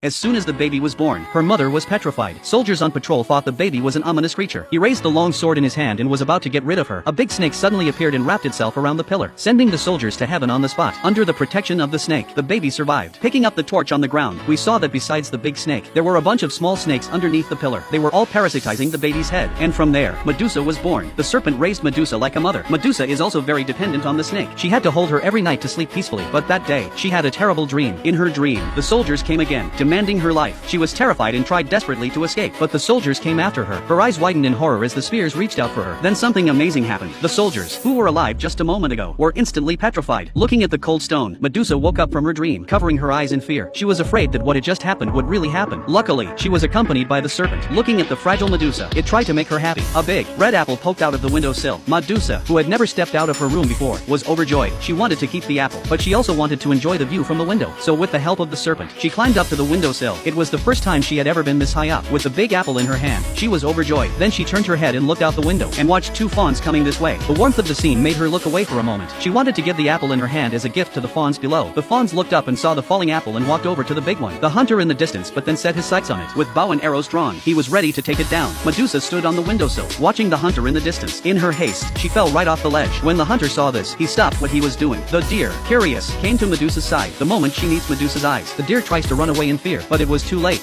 As soon as the baby was born, her mother was petrified. Soldiers on patrol thought the baby was an ominous creature. He raised the long sword in his hand and was about to get rid of her. A big snake suddenly appeared and wrapped itself around the pillar, sending the soldiers to heaven on the spot. Under the protection of the snake, the baby survived. Picking up the torch on the ground, we saw that besides the big snake, there were a bunch of small snakes underneath the pillar. They were all parasitizing the baby's head. And from there, Medusa was born. The serpent raised Medusa like a mother. Medusa is also very dependent on the snake. She had to hold her every night to sleep peacefully. But that day, she had a terrible dream. In her dream, the soldiers came again, demanding her life. She was terrified and tried desperately to escape, but the soldiers came after her. Her eyes widened in horror as the spears reached out for her. Then something amazing happened. The soldiers, who were alive just a moment ago, were instantly petrified. Looking at the cold stone, Medusa woke up from her dream, covering her eyes in fear. She was afraid that what had just happened would really happen. Luckily, she was accompanied by the serpent. Looking at the fragile Medusa, it tried to make her happy. A big, red apple poked out of the windowsill. Medusa, who had never stepped out of her room before, was overjoyed. She wanted to keep the apple, but she also wanted to enjoy the view from the window. So with the help of the serpent, she climbed up to the windowsill. It was the first time she had ever been this high up. With the big apple in her hand, she was overjoyed. Then she turned her head and looked out the window, and watched two fawns coming this way. The warmth of the scene made her look away for a moment. She wanted to give the apple in her hand as a gift to the fawns below. The fawns looked up and saw the falling apple and walked over to the big one. The hunter in the distance but then set his sights on it. With bow and arrows drawn, he was ready to take it down. Medusa stood on the windowsill, watching the hunter in the distance. In her haste, she fell right off the ledge. When the hunter saw this, he stopped what he was doing. The deer, curious, came to Medusa's side. The moment she meets Medusa's eyes, the deer tries to run away in fear, but it was too late.